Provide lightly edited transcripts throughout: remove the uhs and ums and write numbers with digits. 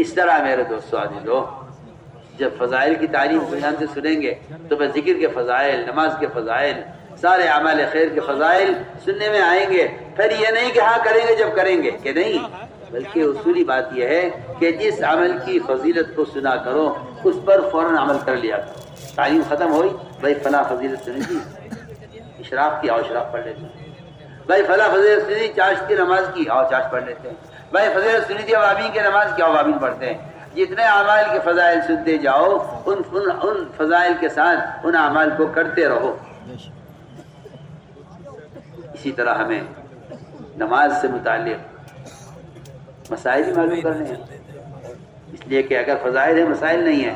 اس طرح میرے دوستو عزیزو، جب فضائل کی تعلیم دھیان سے سنیں گے تو پھر ذکر کے فضائل، نماز کے فضائل، سارے اعمال خیر کے فضائل سننے میں آئیں گے۔ پھر یہ نہیں کہ ہاں کریں گے جب کریں گے، کہ نہیں، بلکہ اصولی بات یہ ہے کہ جس عمل کی فضیلت کو سنا کرو اس پر فوراً عمل کر لیا کرو۔ تعلیم ختم ہوئی، بھائی فلاں فضیلت سنی تھی، اشراق کی، آؤ اشراق پڑھ لیتے ہیں۔ بھائی فلاں فضیلت سنی تھی چاشت کی نماز کی، آؤ چاشت پڑھ لیتے ہیں۔ بھائی فضیلت سنی تھی اوابین کی نماز کی، آؤ اوابین پڑھتے ہیں۔ جتنے اعمال کے فضائل سنتے جاؤ ان فضائل کے ساتھ ان اعمال کو کرتے رہو۔ اسی طرح ہمیں نماز سے متعلق مسائل بھی معلوم کرنے ہیں، اس لیے کہ اگر فضائل ہیں مسائل نہیں ہیں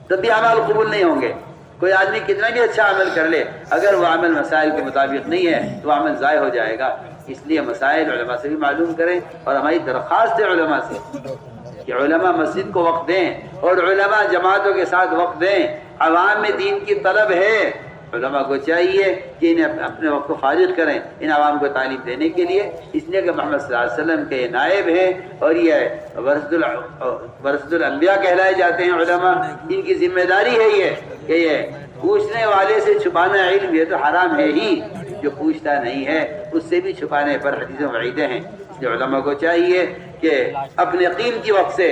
تب بھی اعمال قبول نہیں ہوں گے۔ کوئی آدمی کتنا بھی اچھا عمل کر لے، اگر وہ عمل مسائل کے مطابق نہیں ہے تو وہ عمل ضائع ہو جائے گا۔ اس لیے مسائل علماء سے بھی معلوم کریں، اور ہماری درخواست ہے علماء سے کہ علماء مسجد کو وقت دیں اور علماء جماعتوں کے ساتھ وقت دیں۔ عوام میں دین کی طلب ہے، علماء کو چاہیے کہ انہیں اپنے وقت کو فارغ کریں ان عوام کو تعلیم دینے کے لیے، اس لیے کہ محمد صلی اللہ علیہ وسلم کے نائب ہیں اور یہ ورثۃ الانبیاء کہلائے جاتے ہیں علماء۔ ان کی ذمہ داری ہے یہ کہ یہ پوچھنے والے سے چھپانا علم یہ تو حرام ہے ہی، جو پوچھتا نہیں ہے اس سے بھی چھپانے پر حدیث و وعیدیں ہیں۔ اس لیے علماء کو چاہیے کہ اپنے قیمتی وقت سے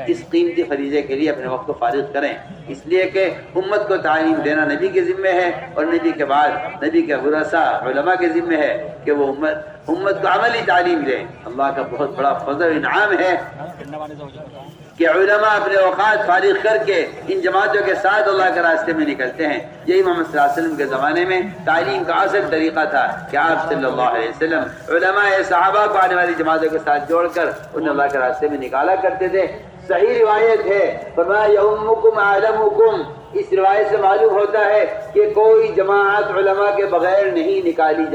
اس قیمتی فریضے کے لیے اپنے وقت کو فارغ کریں، اس لیے کہ امت کو تعلیم دینا نبی کے ذمہ ہے، اور نبی کے بعد نبی کے ورثاء علماء کے ذمہ ہے کہ وہ امت کو عملی تعلیم دیں۔ اللہ کا بہت بڑا فضل انعام ہے کہ علماء اپنے اوقات فارغ کر کے ان جماعتوں کے ساتھ اللہ کے راستے میں نکلتے ہیں۔ یہی محمد صلی اللہ علیہ وسلم کے زمانے میں تعلیم کا اصل طریقہ تھا کہ آپ صلی اللہ علیہ وسلم علماء صحابہ کو آنے والی جماعتوں کے ساتھ جوڑ کر انہیں اللہ کے راستے میں نکالا کرتے تھے۔ صحیح روایت ہے، فرمایا یؤمکم اعلمکم، اس روایت سے معلوم ہوتا ہے کہ کوئی جماعت علماء کے بغیر نہیں نکالی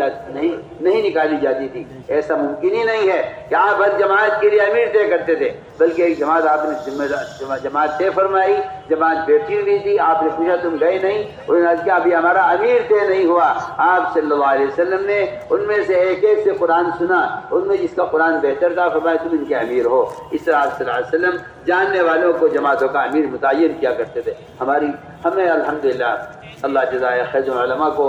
جاتی تھی۔ ایسا ممکن ہی نہیں ہے کہ آپ ہر جماعت کے لیے امیر طے کرتے تھے، بلکہ ایک جماعت آپ نے جماعت طے فرمائی، جماعت بیٹھی ہوئی تھی، آپ نے پوچھا تم گئے نہیں، انہوں نے کہا ابھی ہمارا امیر طے نہیں ہوا۔ آپ صلی اللہ علیہ وسلم نے ان میں سے ایک ایک سے قرآن سنا، ان میں جس کا قرآن بہتر تھا فرمایا تم ان کے امیر ہو۔ اس طرح آپ صلی اللہ علیہ وسلم جاننے والوں کو جماعتوں کا امیر متعین کیا کرتے تھے۔ ہمیں الحمدللہ اللہ جزائے خیر علماء کو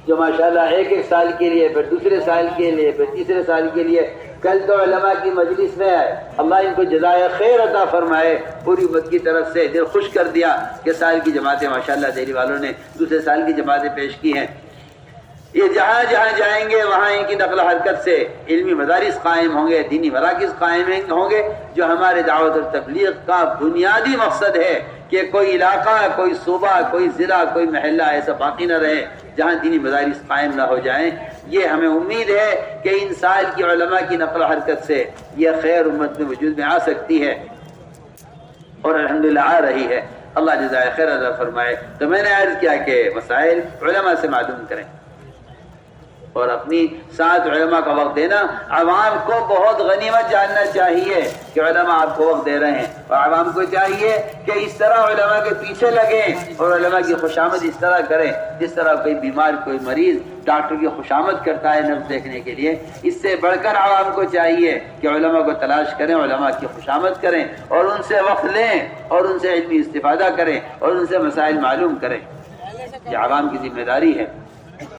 جو ماشاءاللہ ایک سال کے لیے، پھر دوسرے سال کے لیے، پھر تیسرے سال کے لیے، کل تو علماء کی مجلس میں آئے، اللہ ان کو جزائے خیر عطا فرمائے، پوری امت کی طرف سے دل خوش کر دیا کہ سال کی جماعتیں ماشاءاللہ دہلی والوں نے دوسرے سال کی جماعتیں پیش کی ہیں۔ یہ جہاں جہاں جائیں گے وہاں ان کی نقل و حرکت سے علمی مدارس قائم ہوں گے، دینی مراکز قائم ہوں گے، جو ہمارے دعوت اور تبلیغ کا بنیادی مقصد ہے کہ کوئی علاقہ، کوئی صوبہ، کوئی ضلع، کوئی محلہ ایسا باقی نہ رہے جہاں دینی مدارس قائم نہ ہو جائیں۔ یہ ہمیں امید ہے کہ ان سال کی علماء کی نقل و حرکت سے یہ خیر امت میں وجود میں آ سکتی ہے، اور الحمدللہ آ رہی ہے۔ اللہ جزائے خیر عطا فرمائے۔ تو میں نے عرض کیا کہ مسائل علماء سے معلوم کریں اور اپنی ساتھ علماء کا وقت دینا۔ عوام کو بہت غنیمت جاننا چاہیے کہ علماء آپ کو وقت دے رہے ہیں، اور عوام کو چاہیے کہ اس طرح علماء کے پیچھے لگیں اور علماء کی خوشامد اس طرح کریں جس طرح کوئی بیمار، کوئی مریض ڈاکٹر کی خوشامد کرتا ہے نبض دیکھنے کے لیے۔ اس سے بڑھ کر عوام کو چاہیے کہ علماء کو تلاش کریں، علماء کی خوشامد کریں اور ان سے وقت لیں اور ان سے علمی استفادہ کریں اور ان سے مسائل معلوم کریں۔ یہ عوام کی ذمہ داری ہے۔